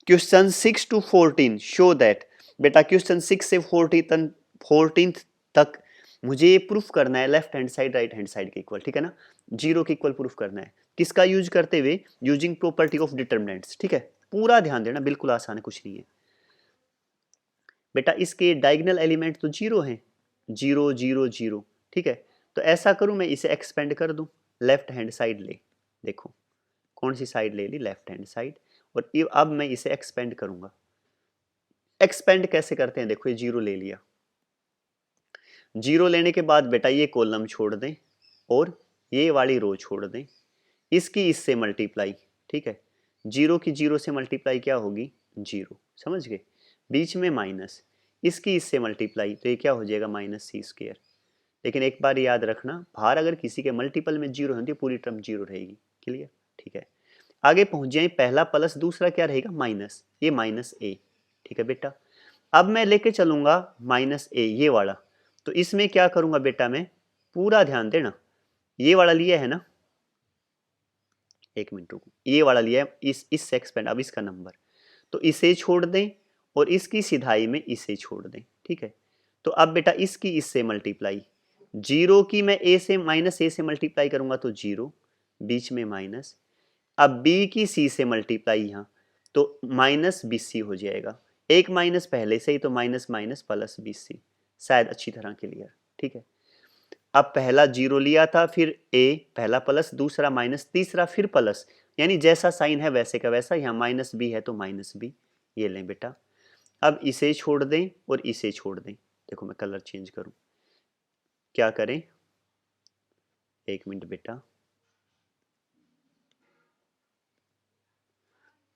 question 6 to 14 show that, बेटा क्वेश्चन 6 से 14 तक मुझे ये प्रूफ करना है left hand side right hand side के इक्वल, ठीक है ना, 0 के इक्वल प्रूफ करना है, किसका यूज करते हुए, यूजिंग प्रॉपर्टी ऑफ डिटरमिनेंट्स, ठीक है। पूरा ध्यान देना बिल्कुल आसान है, कुछ नहीं है बेटा। इसके डायगोनल एलिमेंट तो 0 हैं, 0 0 0, ठीक है। तो ऐसा करूं मैं इसे एक्सपेंड कर दूं, लेफ्ट हैंड साइड ले, देखो कौन सी साइड ले ली, लेफ्ट हैंड साइड। और अब मैं इसे एक्सपेंड करूंगा। एक्सपेंड कैसे करते हैं, देखो ये 0 ले लिया, 0 लेने के बाद बेटा ये कॉलम छोड़ दें और ये वाली रो छोड़ दें, इसकी इससे मल्टीप्लाई, ठीक है, 0 की 0 से मल्टीप्लाई क्या होगी, 0, समझ गए, बीच में माइनस, इसकी इससे मल्टीप्लाई तो ये क्या हो जाएगा, -c²। लेकिन एक बार याद रखना, बाहर अगर किसी के मल्टीपल में 0 है तो पूरी टर्म 0 रहेगी, क्लियर, ठीक है। आगे पहुंच जाए, पहला प्लस दूसरा क्या रहेगा, माइनस, ये -a, ठीक है बेटा। अब मैं लेके चलूंगा -a ये वाला, तो इसमें क्या करूंगा बेटा मैं, पूरा ध्यान देना, ये वाला लिया है ना, एक मिनट रुको, ये वाला लिया है, इस एक्सपेंड, अब इसका नंबर, तो इसे छोड़ दें और इसकी सिधाई में इसे छोड़ दें, ठीक है। तो अब बेटा इसकी इससे मल्टीप्लाई, 0 की मैं a से -a से मल्टीप्लाई करूंगा तो 0, बीच में माइनस, अब b की c से मल्टीप्लाई यहाँ तो -bc हो जाएगा, एक माइनस पहले से ही तो माइनस माइनस प्लस bc, शायद अच्छी तरह क्लियर, ठीक है। अब पहला 0 लिया था, फिर a, पहला प्लस, दूसरा माइनस, तीसरा फिर प्लस, यानी जैसा साइन है वैसे का वैसा, यहाँ -b है तो -b, ये लें बेटा। अब इसे छोड़ दें और इसे छोड़ दें, देखो मैं कलर चेंज करूं, क्या करें, एक मिनट बेटा,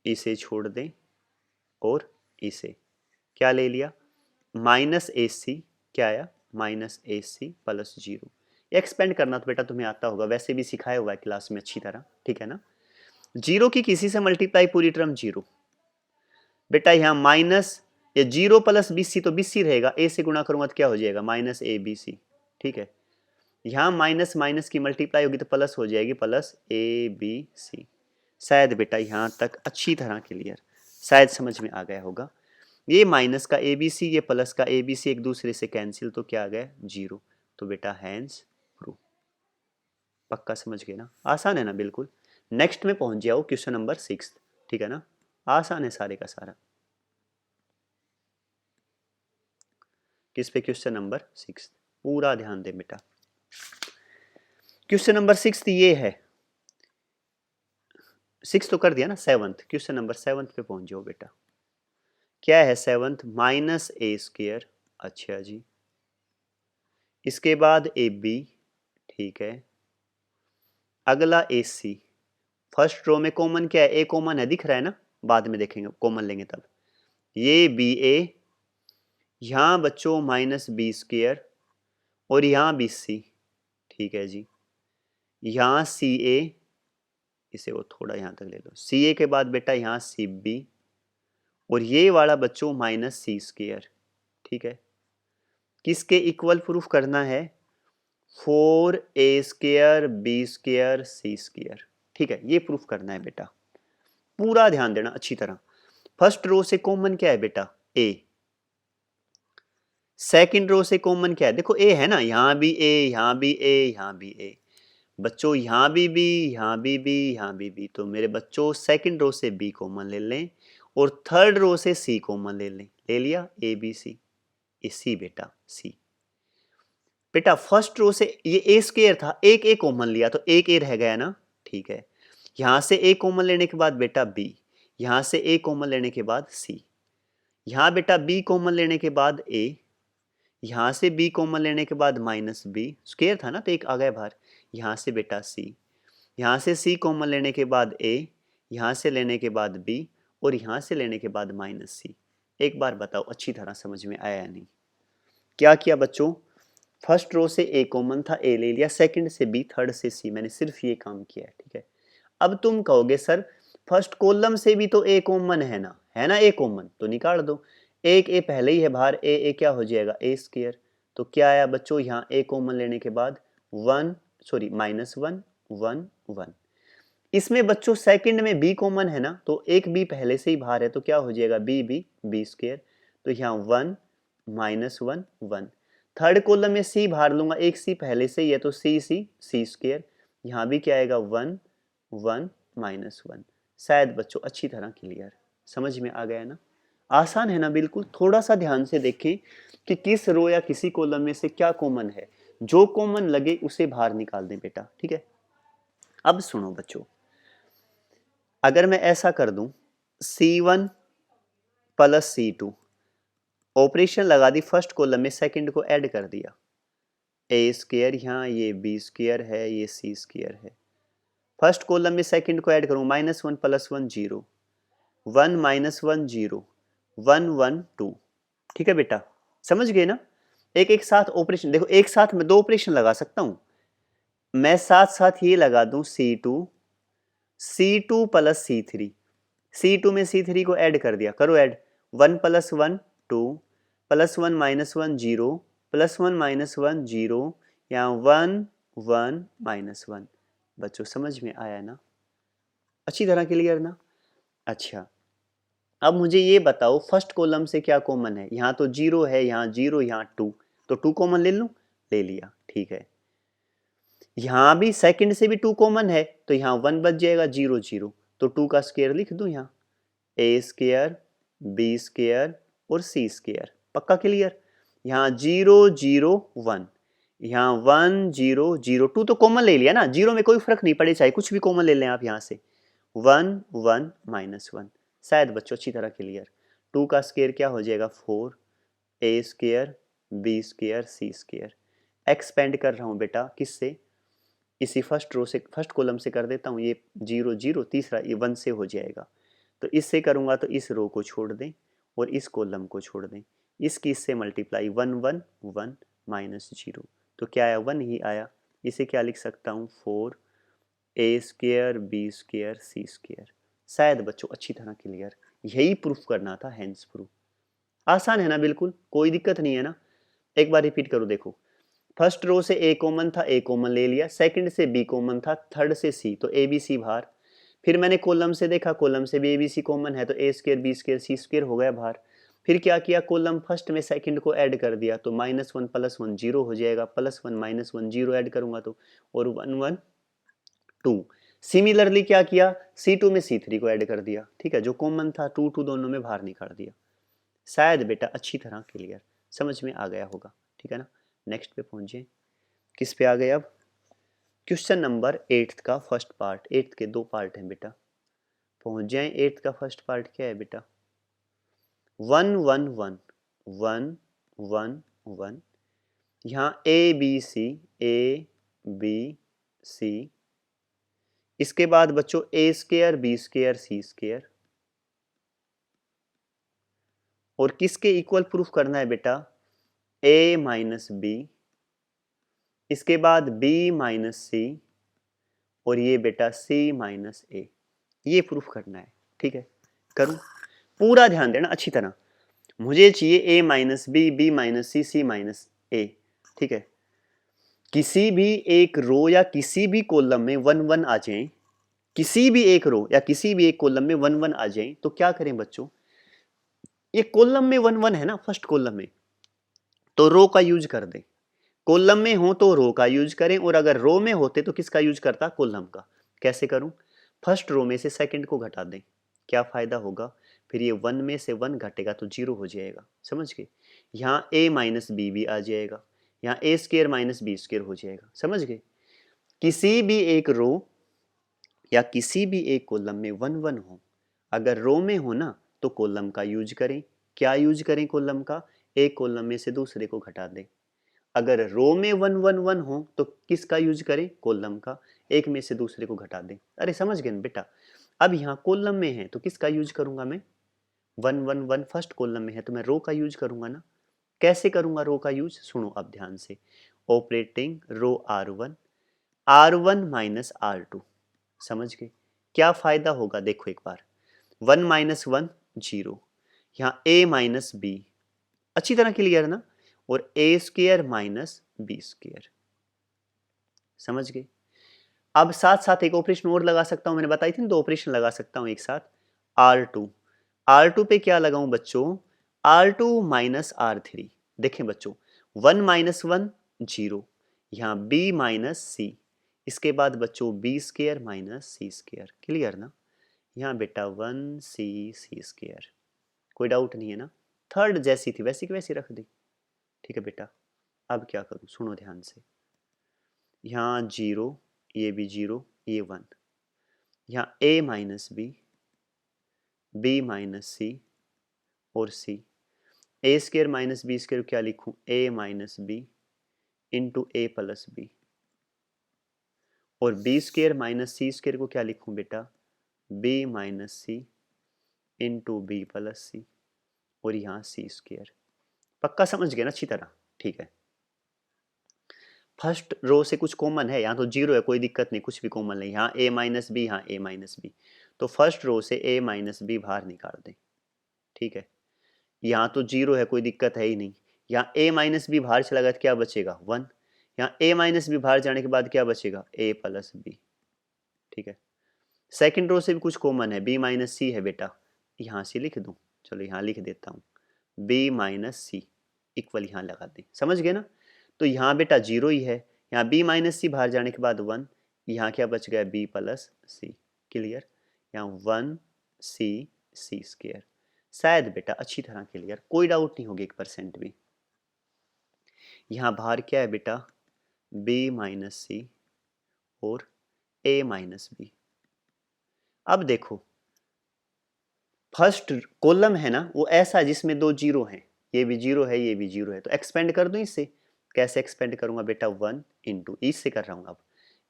इसे छोड़ दें और इसे, क्या ले लिया, -ac, क्या आया, -ac प्लस 0। एक्सपेंड करना तो बेटा तुम्हें आता होगा, वैसे भी सिखाया हुआ है क्लास में अच्छी तरह, ठीक है ना। 0 की किसी से मल्टीप्लाई पूरी टर्म 0, बेटा यहाँ माइनस, ये 0 प्लस bc तो bc रहेगा, a से गुणा करूंगा तो क्या हो जाएगा, -abc, ठीक है। यहाँ माइनस माइनस की मल्टीप्लाई होगी तो प्लस हो जाएगी, प्लस abc। शायद बेटा यहाँ तक अच्छी तरह क्लियर, शायद समझ में आ गया होगा। ये माइनस का abc, ये प्लस का abc एक दूसरे से कैंसिल, तो क्या आ गया, 0, तो बेटा हैंस प्रूफ। पक्का समझ गए ना, आसान है ना बिल्कुल। नेक्स्ट में पहुंच जाओ, क्वेश्चन नंबर 6, ठीक है ना, आसान है सारे का सारा। किस पे, क्वेश्चन नंबर 6, पूरा ध्यान दे बेटा। क्वेश्चन नंबर 6 ये है, 6 तो कर दिया ना, 7th, क्वेश्चन नंबर 7 पे पहुंच जाओ बेटा। क्या है 7th, -a², अच्छा जी, इसके बाद ab, ठीक है, अगला ac, फर्स्ट रो में कॉमन क्या है, a कॉमन है, दिख रहा है ना, बाद में देखेंगे कॉमन लेंगे तब, ये ba, यहाँ बच्चों -b² और यहाँ bc, ठीक है जी, यहाँ ca, इसे वो थोड़ा यहाँ तक ले लो, ca के बाद बेटा यहाँ cb और ये वाला बच्चों -c², ठीक है। किसके इक्वल प्रूफ करना है, 4a² b² c², ठीक है, ये प्रूफ करना है बेटा, पूरा ध्यान देना अच्छी तरह। फर्स्ट रो से कॉमन क्या है बेटा, a, सेकंड रो से कॉमन क्या है, देखो a है ना, यहाँ भी a, यहाँ भी a, यहाँ भी a, बच्चों यहाँ भी b, यहाँ भी b, यहाँ भी b, तो मेरे बच्चों सेकंड रो से b कॉमन ले लें और थर्ड रो से c कॉमन ले लें, ले लिया a b c, ये c बेटा c। बेटा फर्स्ट रो से ये a² था, एक a कॉमन लिया तो एक a रह गया ना, ठीक है। यहां से a कॉमन लेने के बाद बेटा b, यहां से a कॉमन लेने के बाद c, यहां बेटा b कॉमन लेने के बाद a, यहां से b कॉमन लेने के बाद -b² था ना तो एक आ गया बाहर, यहां से बेटा c, यहां से c कॉमन लेने के बाद a, यहां से लेने के बाद b और यहां से लेने के बाद -c। एक बार बताओ अच्छी तरह समझ में आया या नहीं, क्या किया बच्चों, फर्स्ट रो से a कॉमन था, a ले लिया, सेकंड से b, थर्ड से c, मैंने सिर्फ ये काम किया है, ठीक है। अब तुम कहोगे सर फर्स्ट कॉलम से भी तो a कॉमन है ना, है ना, a कॉमन तो निकाल दो, एक a पहले ही है बाहर, a क्या हो जाएगा, a², तो क्या आया बच्चों, यहाँ a कॉमन लेने के बाद -1 1 1, इसमें बच्चों सेकंड में b कॉमन है ना, तो एक b पहले से ही बाहर है तो क्या हो जाएगा, b², तो यहाँ 1 -1 1, थर्ड कॉलम में c बाहर लूंगा, एक c पहले से ही है तो c², यहाँ भी क्या आएगा 1 1 -1। शायद बच्चों अच्छी तरह क्लियर समझ में आ गया ना, आसान है ना बिल्कुल। थोड़ा सा ध्यान से देखें कि किस रो या किसी कॉलम में से क्या कॉमन है, जो कॉमन लगे उसे बाहर निकाल दें बेटा, ठीक है। अब सुनो बच्चों, अगर मैं ऐसा कर दूं C1 प्लस C2, ऑपरेशन लगा दी फर्स्ट कॉलम में, सेकंड को ऐड कर दिया, ए स्क्वायर यहाँ, ये बी स्क्वायर है, ये सी स्क्वायर है। फर्स्ट कॉलम में सेकंड को ऐड करूँ, -1 + 1 0, 1 - 1 0, 1 1 2। ठीक है बेटा, समझ गए ना? एक एक साथ ऑपरेशन, देखो एक साथ मैं दो ऑपरेशन लगा सकता हूं। मैं साथ साथ ये लगा दूं C2 + C3, C2 में C3 को ऐड कर दिया, करो ऐड, 1 + 1 2, +1 - 1 0, +1 - 1 0, यहाँ 1 1 -1। बच्चों समझ में आया ना? अच्छी तरह क्लियर ना? अच्छा, अब मुझे ये बताओ फर्स्ट कॉलम से क्या कॉमन है? यहाँ तो 0 है, यहाँ 0, यहाँ 2, तो 2 कॉमन ले लूँ, ले लिया, ठीक है। यहाँ भी सेकंड से भी 2 कॉमन है, तो यहाँ 1 बच जाएगा, 0 0, तो 2 का स्क्वायर लिख दूँ यहाँ, ए स्क्वायर बी स्क्वायर और सी स्क्वायर। पक्का क्लियर? यहाँ 0 0 1, यहाँ 1 0 0, 2 तो कॉमन ले लिया ना, 0 में कोई फर्क नहीं पड़े, चाहे कुछ भी कॉमन ले लें आप यहाँ से, 1 1 -1। शायद बच्चों अच्छी तरह क्लियर। 2 का स्क्वायर क्या हो जाएगा, 4, ए स्क्वायर बी स्क्वायर सी स्क्वायर। एक्सपेंड कर रहा हूँ बेटा किससे, इसी फर्स्ट रो से, फर्स्ट कॉलम से कर देता हूँ, ये 0 0, तीसरा ये 1 से हो जाएगा, तो इससे करूँगा तो इस रो को छोड़ दें और इस कॉलम को छोड़ दें, इसकी इससे मल्टीप्लाई, 1 1 1 -0, तो क्या आया, 1 ही आया। इसे क्या लिख सकता हूँ, 4 ए स्क्वायर बी स्क्वायर सी स्क्वायर। शायद बच्चों अच्छी तरह क्लियर, यही प्रूफ करना था, हैंस प्रूफ। आसान है ना, बिल्कुल कोई दिक्कत नहीं है ना। एक बार रिपीट करो, देखो फर्स्ट रो से ए कॉमन था, ए कॉमन ले लिया, सेकंड से बी कॉमन था, थर्ड से सी, तो ए बी सी बाहर। फिर मैंने कॉलम से देखा, कॉलम से भी ए बी सी कॉमन है, तो ए स्क्वायर बी स्क्वायर सी स्क्वायर हो गया बाहर। फिर क्या किया, कॉलम फर्स्ट में सेकंड को ऐड कर दिया, तो -1 + 1 0 हो जाएगा, +1 - 1 0 ऐड करूंगा तो, और 1 1 2। सिमिलरली क्या किया, C2 में C3 को ऐड कर दिया, ठीक है, जो कॉमन था 2 2 दोनों में बाहर निकाल दिया। शायद बेटा अच्छी तरह क्लियर, समझ में आ गया होगा, ठीक है ना। नेक्स्ट पे पहुंचे, किस पे आ गए अब, क्वेश्चन नंबर 8 का फर्स्ट पार्ट। 8 के 2 पार्ट हैं बेटा, पहुंच जाएं। 8 का फर्स्ट पार्ट क्या है बेटा, 1 1 1 1 1 1, यहाँ ए बी सी, इसके बाद बच्चों ए स्क्वायर बी स्क्वायर सी स्क्वायर, और किसके इक्वल प्रूफ करना है बेटा, a माइनस बी, इसके बाद b माइनस सी, और ये बेटा c माइनस ए, ये प्रूफ करना है, ठीक है। करूं, पूरा ध्यान देना अच्छी तरह, मुझे चाहिए a minus B, B minus C, C minus A, ठीक है। किसी भी एक रो या किसी भी कॉलम में 1 1 आ जाए, किसी भी एक रो या किसी भी एक कॉलम में 1 1 आ जाए, तो क्या करें बच्चों, ये कॉलम में 1 1 है ना, फर्स्ट कॉलम में, तो रो का यूज कर दें। कॉलम में हो तो रो का यूज करें, और अगर रो में होते तो किसका यूज करता, कॉलम का। कैसे करूं, फर्स्ट रो में से सेकंड को घटा दें, क्या फायदा होगा, फिर ये 1 में से 1 घटेगा तो 0 हो जाएगा, समझ गए। यहाँ a माइनस बी भी आ जाएगा, यहाँ ए स्क्र माइनस बी स्क्र हो जाएगा, समझ गए। किसी भी एक रो या किसी भी एक कॉलम में 1 1 हो, अगर रो में हो ना तो कॉलम का यूज करें। क्या यूज करें कॉलम का, एक कॉलम में से दूसरे को घटा दें। अगर रो में 1 1 1 हो तो किसका यूज करें, कॉलम का, एक में से दूसरे को घटा दें। अरे समझ गए ना बेटा। अब यहाँ कॉलम में है तो किसका यूज करूंगा मैं, 1 1 1 फर्स्ट कॉलम में है तो मैं रो का यूज करूंगा ना। कैसे करूंगा रो का यूज, सुनो अब ध्यान से। ऑपरेटिंग रो R1, R1 माइनस R2, समझ गए। क्या फायदा होगा, देखो एक बार, 1 माइनस 1 0, यहाँ a माइनस बी, अच्छी तरह क्लियर ना, और ए स्क्वायर माइनस बी स्क्वायर, समझ गए। अब साथ साथ एक ऑपरेशन और लगा सकता हूं, मैंने बताई थी ना, दो ऑपरेशन लगा सकता हूं एक साथ। R2, R2 पे क्या लगाऊं बच्चों, R2 माइनस R3। देखें बच्चों, 1 माइनस 1 0, यहाँ b माइनस सी, इसके बाद बच्चों बी स्क्वायर माइनस सी स्क्वायर, क्लियर ना। यहाँ बेटा 1 सी सी स्क्वायर, कोई डाउट नहीं है ना। थर्ड जैसी थी वैसी की वैसी रख दी, ठीक है बेटा। अब क्या करूं, सुनो ध्यान से, यहाँ 0, ये भी 0, ये 1, यहाँ a minus B minus C और C. A square minus B square क्या लिखूं, a minus B into A plus B, और B square minus C square को क्या लिखूं बेटा, b minus C into B plus C, और यहाँ सी स्केयर। पक्का समझ गए ना अच्छी तरह, ठीक है। फर्स्ट रो से कुछ कॉमन है, यहाँ तो जीरो है, कोई दिक्कत नहीं, कुछ भी कॉमन नहीं। यहाँ a माइनस बी, यहाँ a माइनस बी, तो फर्स्ट रो से a माइनस बी बाहर निकाल दें, ठीक है। यहाँ तो जीरो है, कोई दिक्कत है ही नहीं। यहाँ a माइनस बी बाहर चला गया तो क्या बचेगा, 1। यहाँ a माइनस बी बाहर जाने के बाद क्या बचेगा, a प्लस बी, ठीक है। सेकेंड रो से भी कुछ कॉमन है, b माइनस सी है बेटा, यहाँ से लिख दूँ, चलो यहाँ लिख देता हूँ, b माइनस सी इक्वल यहाँ लगा दें, समझ गए ना। तो यहाँ बेटा जीरो ही है, यहाँ b माइनस सी बाहर जाने के बाद 1, यहाँ क्या बच गया, b प्लस सी, क्लियर। यहाँ 1 सी सी स्क्वायर, शायद बेटा अच्छी तरह क्लियर, कोई डाउट नहीं होगी 1% भी। यहाँ बाहर क्या है बेटा, b माइनस सी और a माइनस बी। अब देखो फर्स्ट कॉलम है ना वो ऐसा है जिसमें दो जीरो हैं, ये भी जीरो है ये भी जीरो है, तो एक्सपेंड कर दूं इससे। कैसे एक्सपेंड करूंगा बेटा, 1 इंटू इससे कर रहा हूँ। अब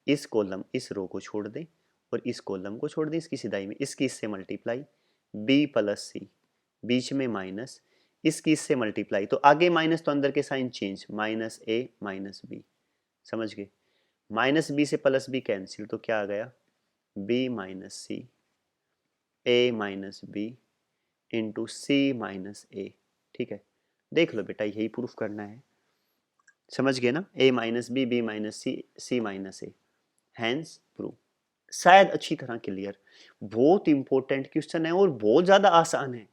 इस कॉलम इस रो को छोड़ दें और इस कॉलम को छोड़ दें इसकी सिदाई में, इसकी इससे मल्टीप्लाई, b प्लस सी, बीच में माइनस, इसकी इससे मल्टीप्लाई, तो आगे माइनस तो अंदर के साइन चेंज, माइनस ए माइनस बी, समझ गए। माइनस बी से प्लस बी कैंसिल, तो क्या आ गया, b minus C a minus B into C minus A, ठीक है। देख लो बेटा यही प्रूफ करना है, समझ गए ना, a minus B minus C minus A, hence proof. शायद अच्छी तरह क्लियर, बहुत इंपॉर्टेंट क्वेश्चन है और बहुत ज्यादा आसान है।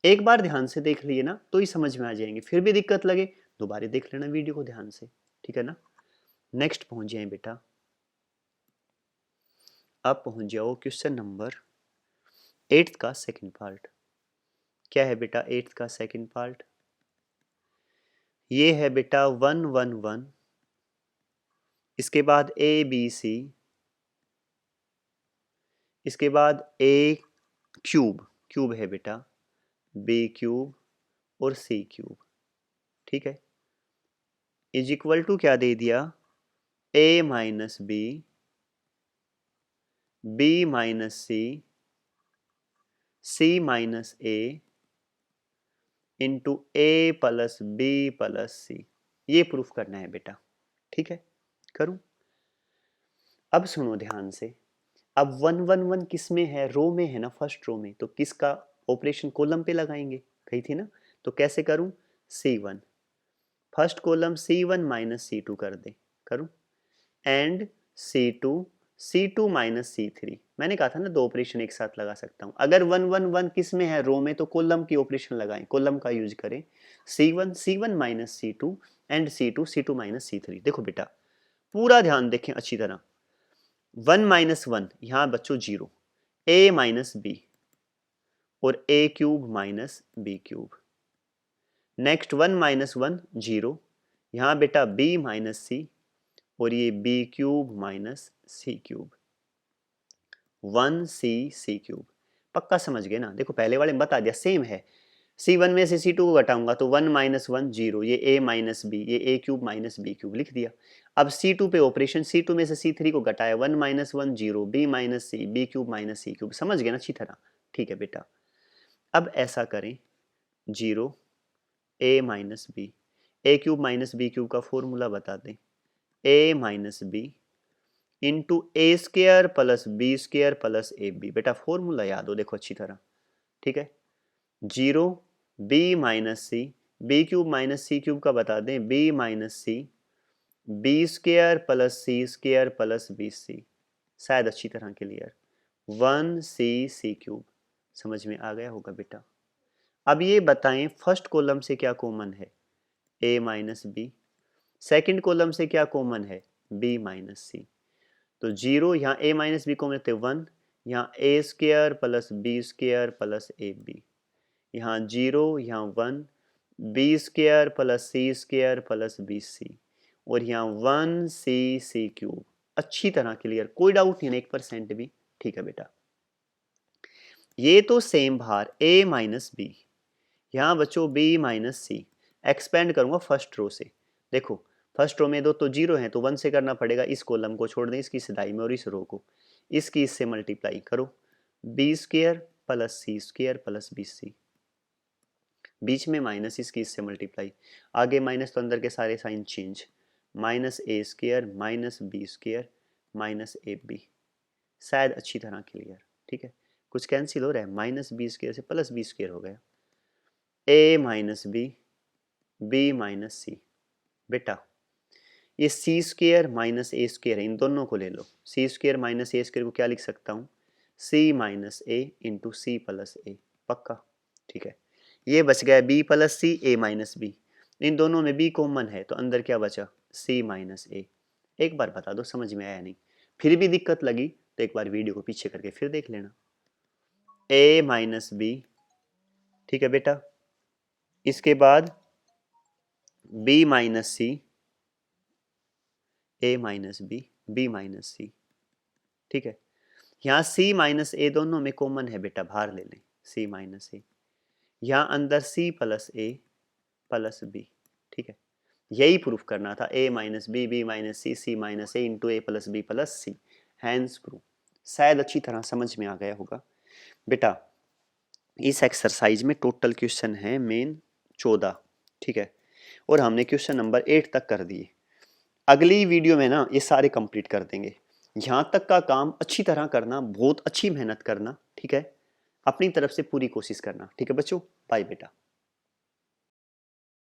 एक बार ध्यान से देख लिए ना तो ही समझ में आ जाएंगे, फिर भी दिक्कत लगे दोबारा देख लेना वीडियो को ध्यान से, ठीक है ना। नेक्स्ट पहुंच जाए बेटा, अब पहुंच जाओ क्वेश्चन नंबर 8 का सेकंड पार्ट। क्या है बेटा 8 का सेकंड पार्ट, ये है बेटा 1 1 1, इसके बाद ए बी सी, इसके बाद ए क्यूब, क्यूब है बेटा, बी क्यूब और सी क्यूब, ठीक है। इज इक्वल टू क्या दे दिया, ए minus B minus C minus A into A plus B plus सी। ये प्रूफ करना है बेटा, ठीक है, करूं। अब सुनो ध्यान से, अब 1 1 1 किस में है, रो में है ना, फर्स्ट रो में, तो किसका ऑपरेशन कॉलम पे लगाएंगे, कही थी ना। तो कैसे करूं, C1 first column C1 minus C2 कर दे, करूं, एंड C2 माइनस C3। मैंने कहा था ना दो ऑपरेशन एक साथ लगा सकता हूं। अगर 1 1 1 किस में है, रो में, तो कॉलम की ऑपरेशन लगाएं, कॉलम का यूज करें, C1 minus C2 and C2 minus C3। देखो बेटा पूरा ध्यान देखें अच्छी तरह, 1 माइनस 1 यहाँ बच्चों जीरो, a माइनस बी और a cube minus B cube. Next 1 minus 1 zero, यहाँ बेटा b माइनस सी और ये b cube minus C cube, 1 C cube. पक्का समझ गए ना, देखो पहले वाले में बता दिया सेम है, C1 में से C2 को घटाऊंगा तो 1 माइनस 1 जीरो, ये a माइनस बी, ये a cube minus B cube लिख दिया। अब C2 पे ऑपरेशन, C2 में से C3 को घटाया, 1 minus 1 zero, b minus C, B cube minus C cube, समझ गए ना अच्छी तरह, ठीक है बेटा। अब ऐसा करें, zero a minus B, A cube minus B cube का फॉर्मूला बता दें, a minus B into A square plus B square plus A B. बेटा फॉर्मूला याद हो देखो अच्छी तरह, ठीक है। Zero B minus C, B cube minus C cube का बता दें, B minus C, B square plus C square plus B C, शायद अच्छी तरह क्लियर, 1 सी क्यूब। समझ में आ गया होगा बेटा। अब ये बताएं फर्स्ट कॉलम से क्या कॉमन है, a minus B, second column से क्या कॉमन है, b माइनस सी। तो जीरो, यहाँ a माइनस बी कॉमन रहते 1, यहाँ a square plus B square plus A B, यहाँ जीरो, यहाँ 1, B square plus C square plus B C, और यहाँ 1 सी क्यूब। अच्छी तरह क्लियर, कोई डाउट नहीं 1% भी, ठीक है बेटा, ये तो सेम भार a माइनस बी, यहाँ बच्चों b माइनस सी, एक्सपेंड करूंगा फर्स्ट रो से। देखो फर्स्ट रो में दो तो जीरो है तो 1 से करना पड़ेगा, इस कॉलम को छोड़ दें इसकी सिधाई में और इस रो को इसकी इससे मल्टीप्लाई करो, बी स्क्वायर प्लस सी स्क्वायर प्लस बी सी, बीच में माइनस इसकी इससे मल्टीप्लाई, आगे माइनस तो अंदर के सारे sign change, minus A square minus B square minus A B, शायद अच्छी तरह क्लियर, ठीक है। कुछ कैंसिल हो रहा है, माइनस बी स्क्वायर से प्लस बी स्क्वायर हो गया, ए माइनस बी, बी माइनस सी। बेटा ये सी स्क्वायर माइनस ए स्क्वायर है, इन दोनों को ले लो, सी स्क्वायर माइनस ए स्क्वायर को क्या लिख सकता हूँ, सी माइनस ए इंटू सी प्लस ए, पक्का, ठीक है। ये बच गया बी प्लस सी ए माइनस बी, इन दोनों में बी कॉमन है तो अंदर क्या बचा, सी माइनस ए। एक बार बता दो समझ में आया नहीं, फिर भी दिक्कत लगी तो एक बार वीडियो को पीछे करके फिर देख लेना, ए माइनस बी, ठीक है बेटा, इसके बाद बी माइनस सी, ए minus B, B minus c, ठीक है। यहाँ सी माइनस ए दोनों में कॉमन है बेटा, बाहर ले लें सी माइनस ए, यहाँ अंदर सी प्लस ए प्लस बी, ठीक है। यही प्रूफ करना था, ए minus B, B minus C, C minus A into A plus B plus C, hence proof. शायद अच्छी तरह समझ में आ गया होगा बेटा। इस एक्सरसाइज में टोटल क्वेश्चन है मेन 14, ठीक है, और हमने क्वेश्चन नंबर 8 तक कर दिए। अगली वीडियो में ना ये सारे कंप्लीट कर देंगे, यहाँ तक का काम अच्छी तरह करना, बहुत अच्छी मेहनत करना, ठीक है, अपनी तरफ से पूरी कोशिश करना, ठीक है बच्चों, बाय बेटा।